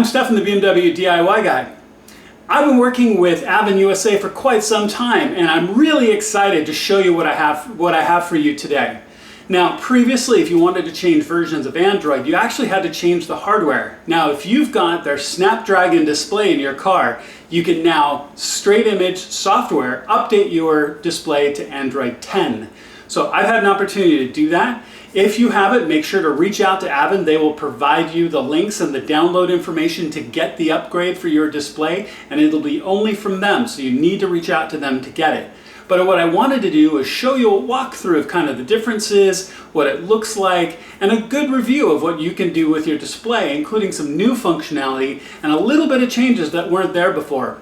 I'm Stefan, the BMW DIY guy. I've been working with AvinUSA for quite some time, and I'm really excited to show you what I have for you today. Now, previously, if you wanted to change versions of Android, you actually had to change the hardware. Now, if you've got their Snapdragon display in your car, you can now straight image software update your display to Android 10. So I've had an opportunity to do that. If you have it, make sure to reach out to Avin. They will provide you the links and the download information to get the upgrade for your display, and it'll be only from them, so you need to reach out to them to get it. But what I wanted to do is show you a walkthrough of kind of the differences, what it looks like, and a good review of what you can do with your display, including some new functionality and a little bit of changes that weren't there before.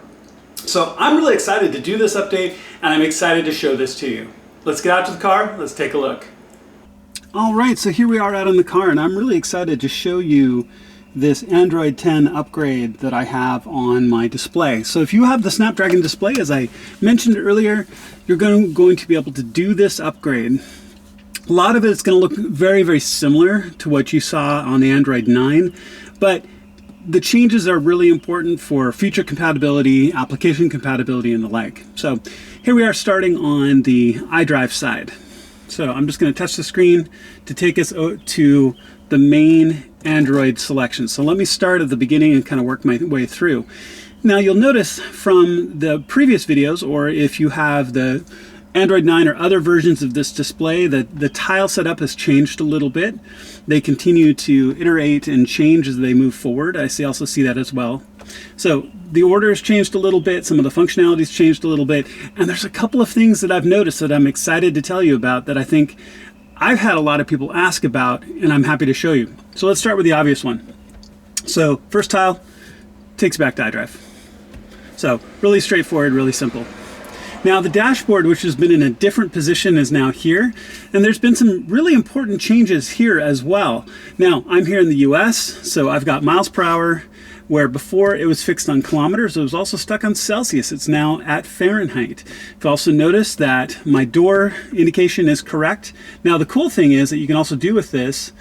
So I'm really excited to do this update, and I'm excited to show this to you. Let's get out to the car, let's take a look. All right, so here we are out in the car, and I'm really excited to show you this Android 10 upgrade that I have on my display. So if you have the Snapdragon display, as I mentioned earlier, you're going to be able to do this upgrade. A lot of it's going to look very, very similar to what you saw on the Android 9, but the changes are really important for feature compatibility, application compatibility, and the like. So here we are starting on the iDrive side. So I'm just going to touch the screen to take us to the main Android selection. So let me start at the beginning and kind of work my way through. Now you'll notice from the previous videos, or if you have the Android 9 or other versions of this display, that the tile setup has changed a little bit. They continue to iterate and change as they move forward. I also see that as well. So the order has changed a little bit, some of the functionality's changed a little bit, and there's a couple of things that I've noticed that I'm excited to tell you about that I think I've had a lot of people ask about, and I'm happy to show you. So let's start with the obvious one. So first tile takes back to iDrive. So really straightforward, really simple. Now the dashboard, which has been in a different position, is now here, and there's been some really important changes here as well. Now I'm here in the US, so I've got miles per hour, where before it was fixed on kilometers, it was also stuck on Celsius. It's now at Fahrenheit. You've also noticed that my door indication is correct. Now the cool thing is that you can also do with this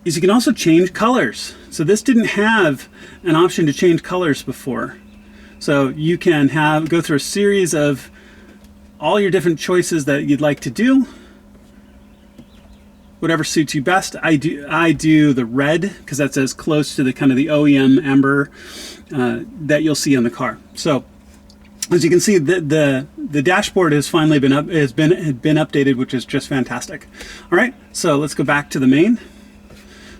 is you can also change colors. So this didn't have an option to change colors before. So you can go through a series of all your different choices that you'd like to do. Whatever suits you best. I do the red because that's as close to the kind of the OEM amber that you'll see on the car. So as you can see, the dashboard has finally been updated, which is just fantastic. All right, so let's go back to the main.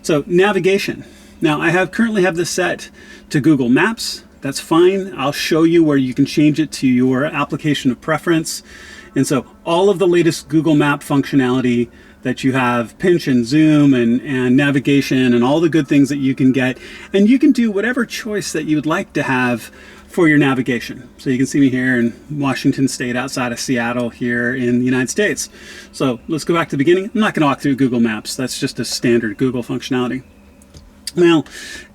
So navigation. Now I currently have this set to Google Maps. That's fine. I'll show you where you can change it to your application of preference. And so all of the latest Google Map functionality that you have, pinch and zoom and navigation and all the good things that you can get. And you can do whatever choice that you would like to have for your navigation. So you can see me here in Washington State, outside of Seattle here in the United States. So let's go back to the beginning. I'm not going to walk through Google Maps. That's just a standard Google functionality. Now,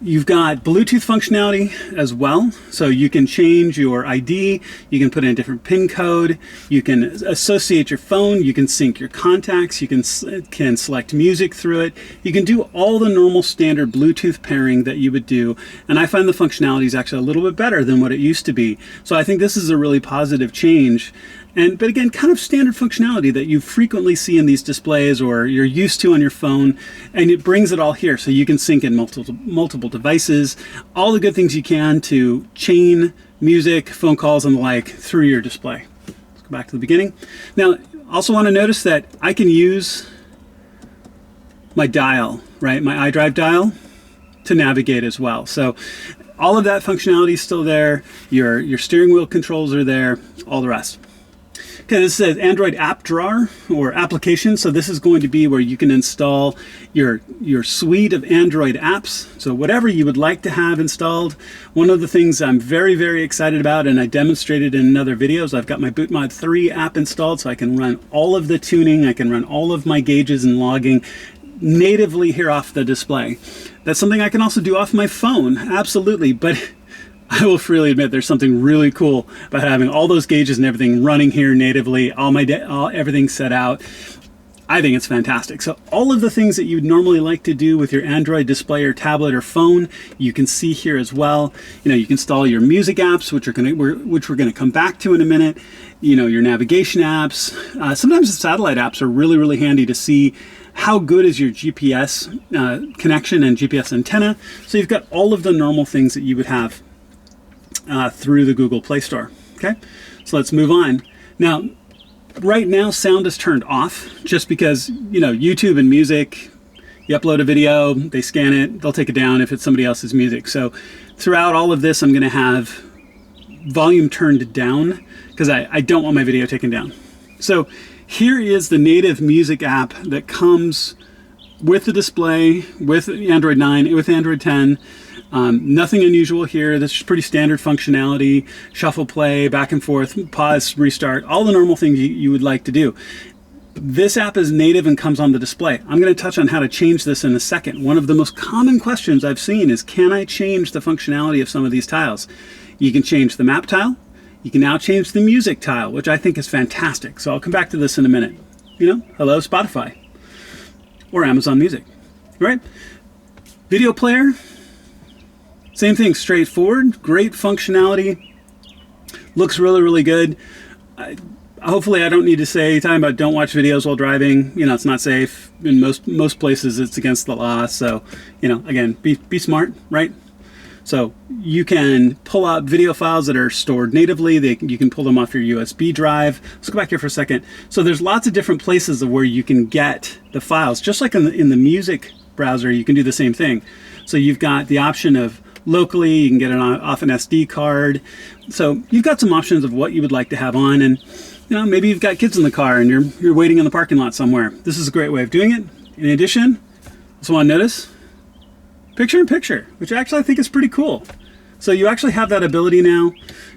you've got Bluetooth functionality as well, so you can change your ID, you can put in a different PIN code, you can associate your phone, you can sync your contacts, you can select music through it, you can do all the normal standard Bluetooth pairing that you would do, and I find the functionality is actually a little bit better than what it used to be. So I think this is a really positive change. But again, kind of standard functionality that you frequently see in these displays or you're used to on your phone, and it brings it all here so you can sync in multiple devices, all the good things you can to chain music, phone calls, and the like through your display. Let's go back to the beginning. Now, also want to notice that I can use my dial, right, my iDrive dial, to navigate as well. So all of that functionality is still there, your steering wheel controls are there, all the rest. Okay, this says Android app drawer or application. So this is going to be where you can install your suite of Android apps. So whatever you would like to have installed. One of the things I'm very, very excited about, and I demonstrated in another video, is I've got my BootMod 3 app installed, so I can run all of the tuning, I can run all of my gauges and logging natively here off the display. That's something I can also do off my phone, absolutely, but I will freely admit there's something really cool about having all those gauges and everything running here natively, everything set out. I think it's fantastic. So all of the things that you'd normally like to do with your Android display or tablet or phone, you can see here as well. You know, you can install your music apps, which we're going to come back to in a minute. You know, your navigation apps. Sometimes the satellite apps are really, really handy to see how good is your GPS connection and GPS antenna. So you've got all of the normal things that you would have through the Google Play Store. Okay, so let's move on. Now, right now, sound is turned off just because, you know, YouTube and music, you upload a video, they scan it, they'll take it down if it's somebody else's music. So throughout all of this, I'm going to have volume turned down because I don't want my video taken down. So here is the native music app that comes with the display, with Android 9, with Android 10. Nothing unusual here. This is pretty standard functionality. Shuffle, play, back and forth, pause, restart, all the normal things you would like to do. This app is native and comes on the display. I'm going to touch on how to change this in a second. One of the most common questions I've seen is, can I change the functionality of some of these tiles? You can change the map tile. You can now change the music tile, which I think is fantastic. So I'll come back to this in a minute. You know, hello Spotify or Amazon Music, right? Video player. Same thing, straightforward, great functionality, looks really, really good. Hopefully I don't need to say, talking about don't watch videos while driving, you know, it's not safe. In most places it's against the law. So, you know, again, be smart, right? So you can pull out video files that are stored natively. You can pull them off your USB drive. Let's go back here for a second. So there's lots of different places of where you can get the files. Just like in the music browser, you can do the same thing. So you've got the option of locally, you can get it off an SD card. So you've got some options of what you would like to have on, and you know, maybe you've got kids in the car and you're waiting in the parking lot somewhere. This is a great way of doing it. In addition, also want to notice picture in picture, which actually I think is pretty cool. So you actually have that ability now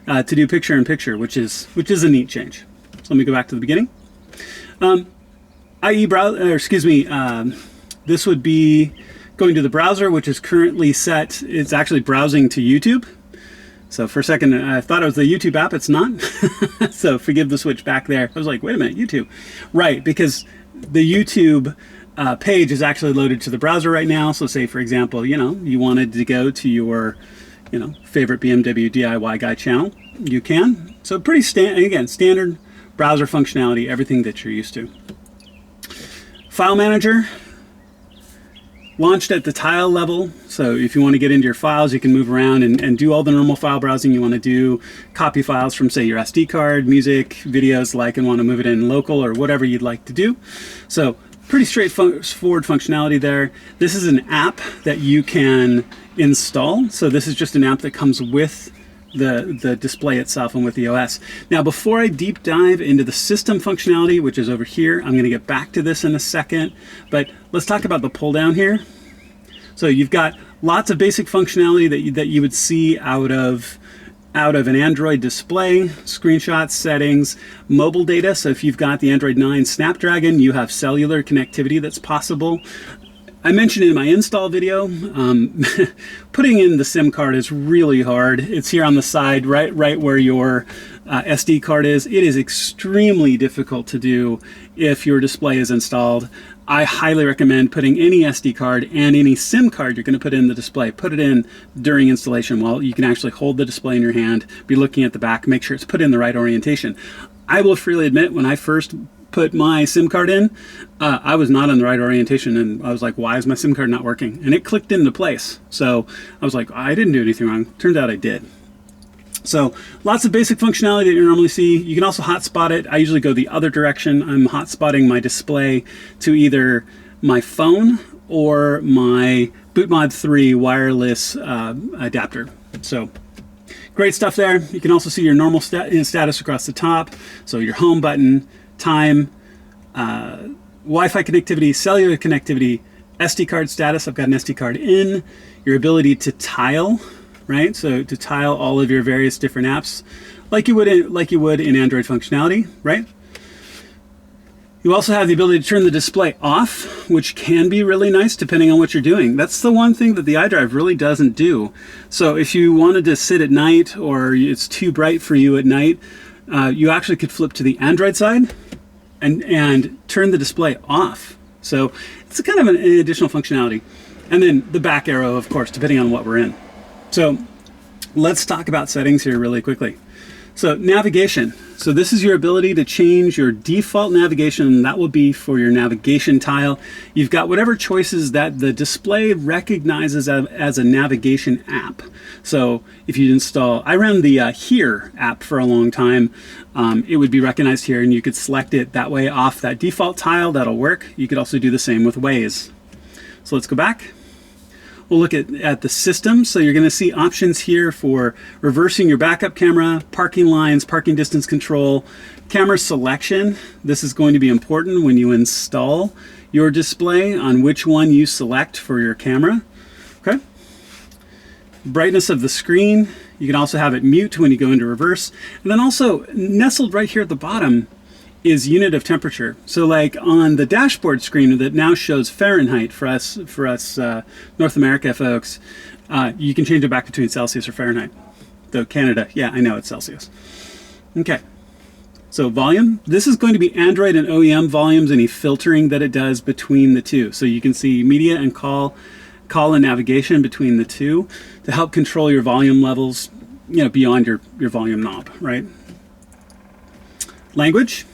to do picture in picture, which is a neat change. So let me go back to the beginning. This would be going to the browser, which is currently set. It's actually browsing to YouTube. So for a second, I thought it was the YouTube app. It's not. So forgive the switch back there. I was like, wait a minute, YouTube. Right, because the YouTube page is actually loaded to the browser right now. So say, for example, you know, you wanted to go to your, you know, favorite BMW DIY guy channel, you can. So pretty standard browser functionality, everything that you're used to. File manager. Launched at the tile level, so if you want to get into your files, you can move around and do all the normal file browsing you want to do, copy files from, say, your SD card, music, videos, like, and want to move it in local or whatever you'd like to do. So pretty straightforward functionality there. This is an app that you can install. So this is just an app that comes with the display itself and with the OS. Now, before I deep dive into the system functionality, which is over here, I'm going to get back to this in a second, but let's talk about the pull down here. So you've got lots of basic functionality that you would see out of an Android display, screenshots, settings, mobile data. So if you've got the Android 9 Snapdragon, you have cellular connectivity that's possible. I mentioned in my install video, putting in the SIM card is really hard. It's here on the side, right where your SD card is. It is extremely difficult to do if your display is installed. I highly recommend putting any SD card and any SIM card you're going to put in the display. Put it in during installation while you can actually hold the display in your hand, be looking at the back, make sure it's put in the right orientation. I will freely admit, when I first put my SIM card in, I was not in the right orientation, and I was like, why is my SIM card not working? And it clicked into place. So I was like, I didn't do anything wrong. Turns out I did. So lots of basic functionality that you normally see. You can also hotspot it. I usually go the other direction. I'm hotspotting my display to either my phone or my BootMod 3 wireless adapter. So great stuff there. You can also see your normal status across the top. So your home button, time, Wi-Fi connectivity, cellular connectivity, SD card status. I've got an SD card in. Your ability to tile, right? So to tile all of your various different apps, like you would in Android functionality, right? You also have the ability to turn the display off, which can be really nice depending on what you're doing. That's the one thing that the iDrive really doesn't do. So if you wanted to sit at night or it's too bright for you at night, you actually could flip to the Android side and turn the display off. So it's kind of an additional functionality. And then the back arrow, of course, depending on what we're in. So let's talk about settings here really quickly. So navigation. So this is your ability to change your default navigation. That will be for your navigation tile. You've got whatever choices that the display recognizes as a navigation app. So if you install, I ran the Here app for a long time. It would be recognized here and you could select it that way off that default tile. That'll work. You could also do the same with Waze. So let's go back. We'll look at the system. So you're going to see options here for reversing your backup camera, parking lines, parking distance control, camera selection. This is going to be important when you install your display on which one you select for your camera. Okay. Brightness of the screen. You can also have it mute when you go into reverse. And then also nestled right here at the bottom is unit of temperature. So like on the dashboard screen that now shows Fahrenheit for us North America folks, you can change it back between Celsius or Fahrenheit. Though Canada, yeah, I know it's Celsius. Okay, so volume. This is going to be Android and OEM volumes, any filtering that it does between the two. So you can see media and call and navigation between the two to help control your volume levels, you know, beyond your volume knob, right? Language.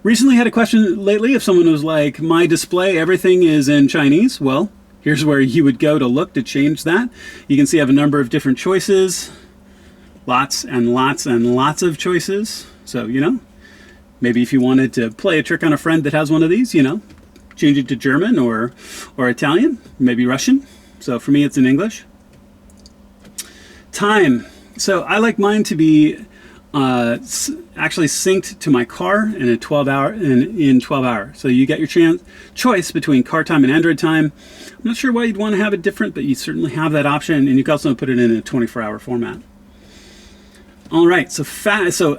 Recently had a question lately if someone was like, my display, everything is in Chinese. Well, here's where you would go to look to change that. You can see I have a number of different choices, lots and lots and lots of choices. So, you know, maybe if you wanted to play a trick on a friend that has one of these, you know, change it to German or Italian, maybe Russian. So for me, it's in English. Time. So I like mine to be actually synced to my car in 12 hours. So you get your choice between car time and Android time. I'm not sure why you'd want to have it different, but you certainly have that option, and you can also put it in a 24-hour format. All right, so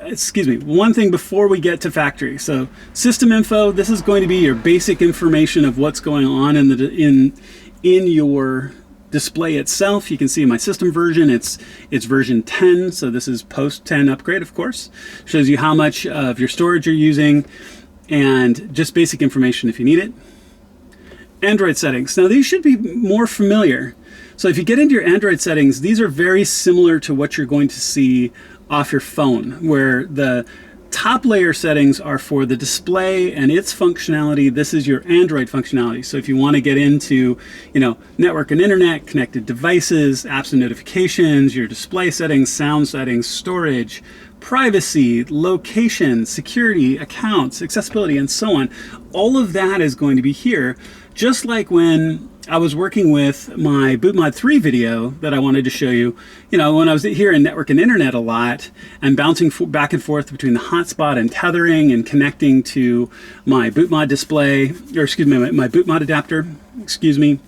excuse me, one thing before we get to factory. So system info, this is going to be your basic information of what's going on in your display itself. You can see my system version, it's version 10, so this is post 10 upgrade, of course. Shows you how much of your storage you're using and just basic information if you need it. Android settings. Now these should be more familiar. So if you get into your Android settings, these are very similar to what you're going to see off your phone, where the top layer settings are for the display and its functionality. This is your Android functionality. So if you want to get into, you know, network and internet, connected devices, apps and notifications, your display settings, sound settings, storage, privacy, location, security, accounts, accessibility, and so on, all of that is going to be here. Just like when I was working with my BootMod 3 video that I wanted to show you, you know, when I was here in network and internet a lot and bouncing back and forth between the hotspot and tethering and connecting to my BootMod display, or excuse me, my BootMod adapter, excuse me,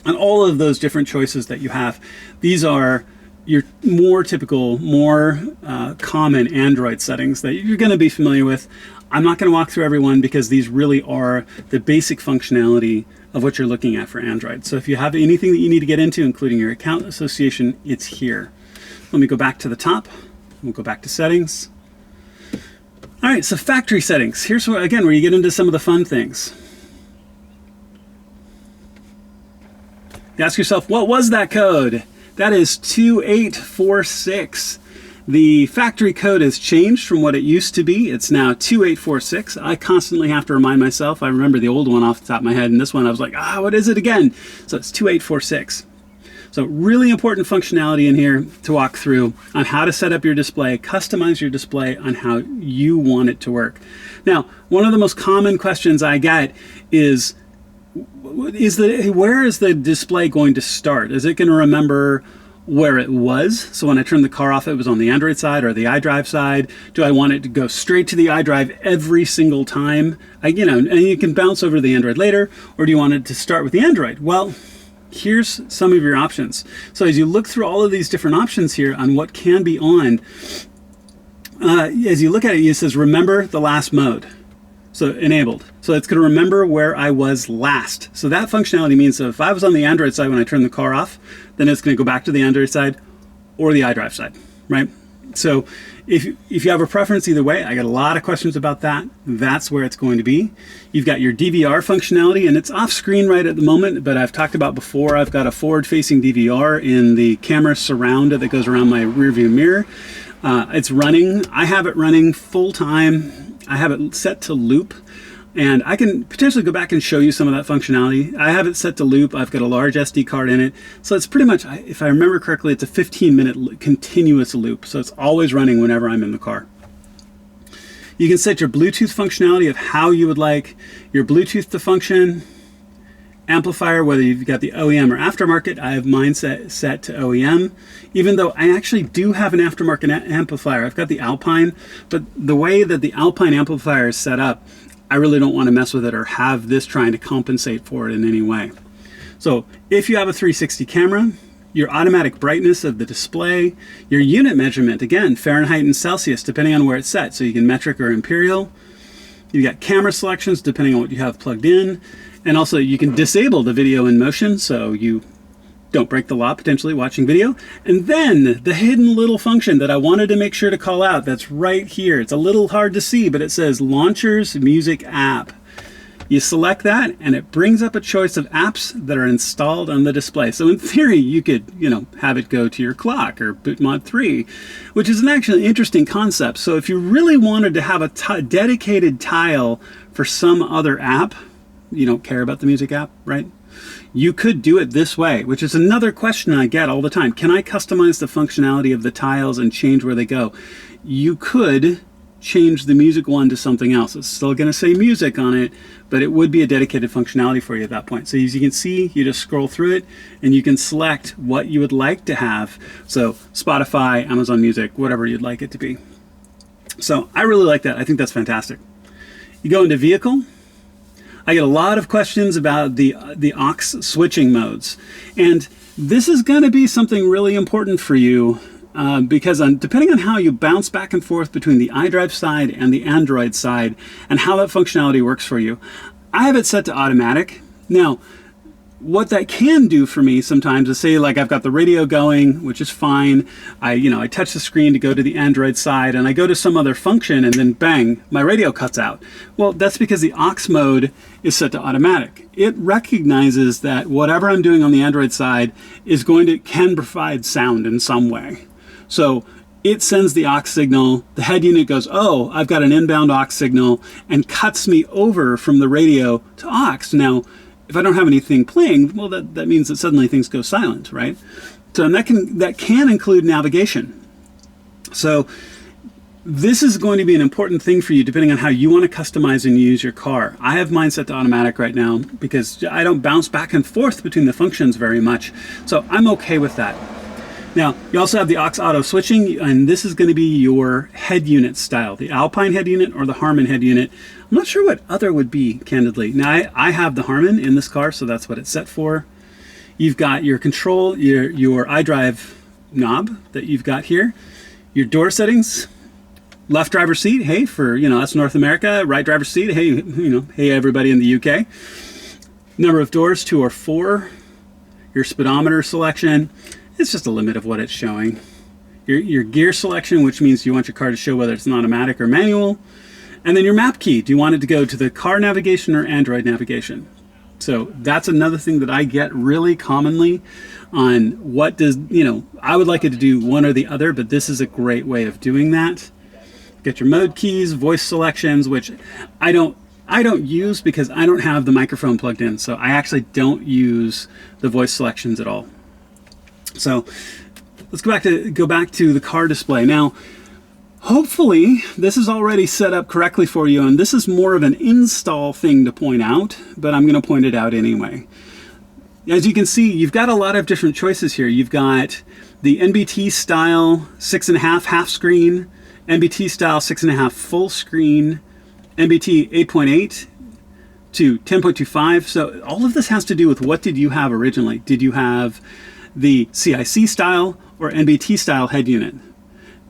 and all of those different choices that you have. These are your more typical, more common Android settings that you're going to be familiar with. I'm not going to walk through everyone because these really are the basic functionality of what you're looking at for Android. So if you have anything that you need to get into, including your account association, it's here. Let me go back to the top. We'll go back to settings. All right, so factory settings. Here's where, again, where you get into some of the fun things. You ask yourself, what was that code? That is 2846. The factory code has changed from what it used to be. It's now 2846. I constantly have to remind myself. I remember the old one off the top of my head, and this one I was like, what is it again? So it's 2846. So really important functionality in here to walk through on how to set up your display, customize your display on how you want it to work. Now, one of the most common questions I get is where is the display going to start? Is it going to remember where it was? So when I turned the car off, it was on the Android side or the iDrive side. Do I want it to go straight to the iDrive every single time? And you can bounce over to the Android later, or do you want it to start with the Android? Well, here's some of your options. So as you look through all of these different options here on what can be on, as you look at it, it says remember the last mode. So enabled. So it's going to remember where I was last. So that functionality means that if I was on the Android side when I turned the car off, then it's going to go back to the Android side or the iDrive side, right? So if you have a preference either way, I got a lot of questions about that. That's where it's going to be. You've got your DVR functionality, and it's off screen right at the moment, but I've talked about before, I've got a forward-facing DVR in the camera surround that goes around my rearview mirror. It's running. I have it running full time. I have it set to loop. And I can potentially go back and show you some of that functionality. I have it set to loop. I've got a large SD card in it. So it's pretty much, if I remember correctly, it's a 15-minute continuous loop. So it's always running whenever I'm in the car. You can set your Bluetooth functionality of how you would like your Bluetooth to function. Amplifier, whether you've got the OEM or aftermarket, I have mine set to OEM. Even though I actually do have an aftermarket amplifier. I've got the Alpine, but the way that the Alpine amplifier is set up, I really don't want to mess with it or have this trying to compensate for it in any way. So if you have a 360 camera, your automatic brightness of the display, your unit measurement, again, Fahrenheit and Celsius, depending on where it's set. So you can metric or imperial. You've got camera selections depending on what you have plugged in. And also you can disable the video in motion so you don't break the law potentially watching video. And then the hidden little function that I wanted to make sure to call out, that's right here. It's a little hard to see, but it says Launchers Music App. You select that and it brings up a choice of apps that are installed on the display. So in theory, you could, have it go to your clock or BootMod 3, which is an actually interesting concept. So if you really wanted to have a dedicated tile for some other app, you don't care about the music app, right? You could do it this way, which is another question I get all the time. Can I customize the functionality of the tiles and change where they go? You could change the music one to something else. It's still going to say music on it, but it would be a dedicated functionality for you at that point. So as you can see, you just scroll through it and you can select what you would like to have. So Spotify, Amazon Music, whatever you'd like it to be. So I really like that. I think that's fantastic. You go into vehicle. I get a lot of questions about the aux switching modes. And this is going to be something really important for you because depending on how you bounce back and forth between the iDrive side and the Android side and how that functionality works for you, I have it set to automatic. Now, what that can do for me sometimes is say like I've got the radio going, which is fine. I touch the screen to go to the Android side and I go to some other function and then bang, my radio cuts out. Well, that's because the aux mode is set to automatic. It recognizes that whatever I'm doing on the Android side is can provide sound in some way. So it sends the aux signal, the head unit goes, oh, I've got an inbound aux signal, and cuts me over from the radio to aux. Now, if I don't have anything playing, well, that means that suddenly things go silent, right? So and that can include navigation. So this is going to be an important thing for you depending on how you want to customize and use your car. I have mine set to automatic right now because I don't bounce back and forth between the functions very much. So I'm okay with that. Now, you also have the aux auto switching, and this is going to be your head unit style, the Alpine head unit or the Harman head unit. I'm not sure what other would be, candidly. Now, I have the Harman in this car, so that's what it's set for. You've got your control, your iDrive knob that you've got here, your door settings, left driver seat, hey, for, that's North America, right driver seat, hey, hey, everybody in the UK. Number of doors, 2 or 4, your speedometer selection. It's just a limit of what it's showing. Your gear selection, which means you want your car to show whether it's an automatic or manual. And then your map key. Do you want it to go to the car navigation or Android navigation? So that's another thing that I get really commonly on what does, I would like it to do one or the other, but this is a great way of doing that. Get your mode keys, voice selections, which I don't use because I don't have the microphone plugged in. So I actually don't use the voice selections at all. So let's go back to the car display. Now, hopefully this is already set up correctly for you, and this is more of an install thing to point out, but I'm going to point it out anyway. As you can see, you've got a lot of different choices here. You've got the NBT style 6.5 half screen, NBT style 6.5 full screen, NBT 8.8 to 10.25. So all of this has to do with what did you have originally? Did you have the CIC style or NBT style head unit?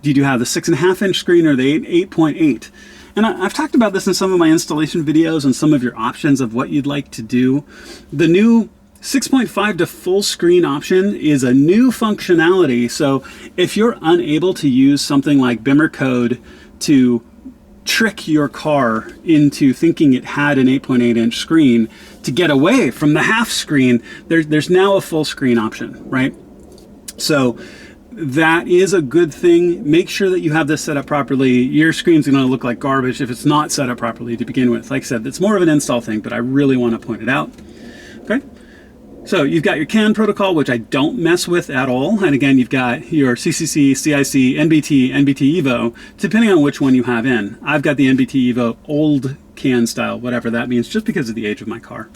Did you have the 6.5-inch screen or the 8.8? And I've talked about this in some of my installation videos and some of your options of what you'd like to do. The new 6.5 to full screen option is a new functionality. So if you're unable to use something like Bimmer code to trick your car into thinking it had an 8.8-inch screen to get away from the half screen, there's now a full screen option, right? So that is a good thing. Make sure that you have this set up properly. Your screen's going to look like garbage if it's not set up properly to begin with. Like I said, it's more of an install thing, but I really want to point it out. Okay. So you've got your CAN protocol, which I don't mess with at all. And again, you've got your CCC, CIC, NBT, NBT Evo, depending on which one you have in. I've got the NBT Evo old CAN style, whatever that means, just because of the age of my car.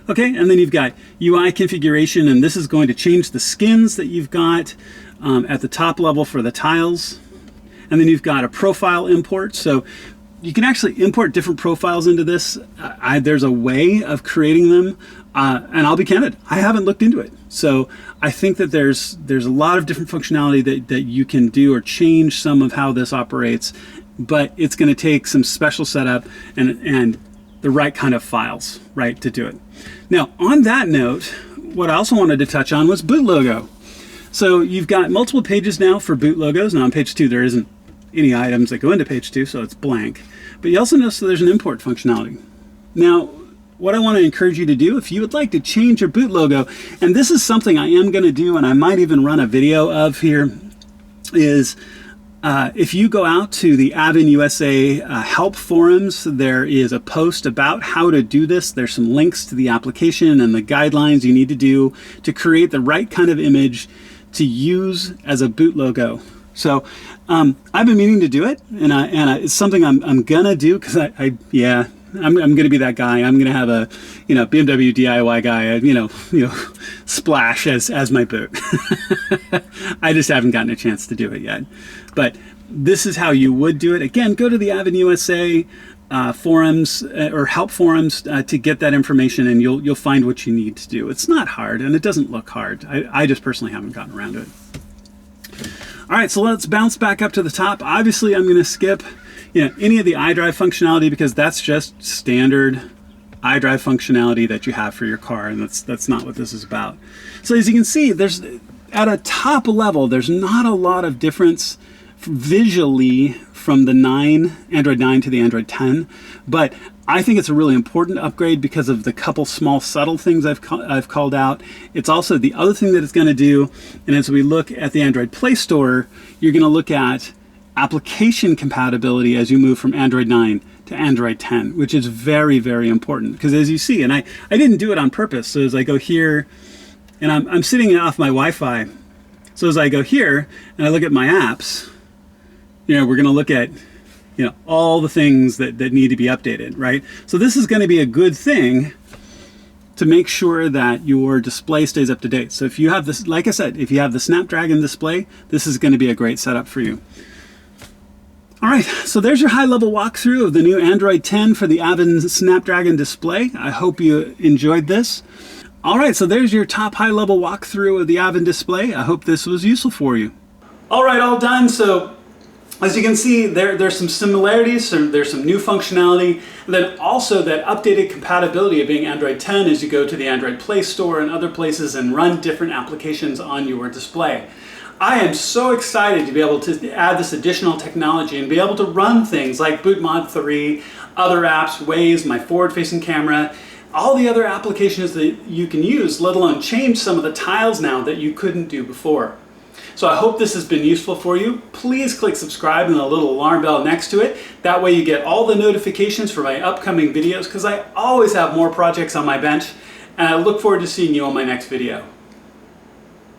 Okay, and then you've got UI configuration, and this is going to change the skins that you've got at the top level for the tiles. And then you've got a profile import. So you can actually import different profiles into this. There's a way of creating them. And I'll be candid, I haven't looked into it. So I think that there's a lot of different functionality that you can do or change some of how this operates, but it's going to take some special setup and the right kind of files, right, to do it. Now, on that note, what I also wanted to touch on was boot logo. So you've got multiple pages now for boot logos. Now on page 2, there isn't any items that go into page 2, so it's blank. But you also notice that there's an import functionality. Now, what I want to encourage you to do, if you would like to change your boot logo, and this is something I am going to do, and I might even run a video of here, is if you go out to the AvinUSA help forums, there is a post about how to do this. There's some links to the application and the guidelines you need to do to create the right kind of image to use as a boot logo. So I've been meaning to do it, and it's something I'm gonna do because I'm gonna be that guy. I'm gonna have a BMW DIY guy, Splash as my boot. I just haven't gotten a chance to do it yet. But this is how you would do it. Again, go to the AvinUSA forums or help forums to get that information, and you'll find what you need to do. It's not hard, and it doesn't look hard. I just personally haven't gotten around to it. All right, so let's bounce back up to the top. Obviously, I'm going to skip any of the iDrive functionality because that's just standard iDrive functionality that you have for your car, and that's not what this is about. So as you can see, there's at a top level, there's not a lot of difference visually from the Android 9 to the Android 10, but I think it's a really important upgrade because of the couple small subtle things I've called out. It's also the other thing that it's going to do, and as we look at the Android Play Store, you're going to look at application compatibility as you move from Android 9 to Android 10, which is very, very important. Because as you see, and I didn't do it on purpose, so as I go here, and I'm sitting off my Wi-Fi, so as I go here and I look at my apps, we're going to look at all the things that need to be updated, right? So this is going to be a good thing to make sure that your display stays up to date. So if you have this, like I said, if you have the Snapdragon display, this is going to be a great setup for you. All right, so there's your high-level walkthrough of the new Android 10 for the Avin Snapdragon display. I hope you enjoyed this. All right, so there's your top high-level walkthrough of the Avin display. I hope this was useful for you. All right, all done. So as you can see, there's some similarities, there's some new functionality, and then also that updated compatibility of being Android 10 as you go to the Android Play Store and other places and run different applications on your display. I am so excited to be able to add this additional technology and be able to run things like BootMod 3, other apps, Waze, my forward-facing camera, all the other applications that you can use, let alone change some of the tiles now that you couldn't do before. So I hope this has been useful for you. Please click subscribe and the little alarm bell next to it. That way you get all the notifications for my upcoming videos because I always have more projects on my bench, and I look forward to seeing you on my next video.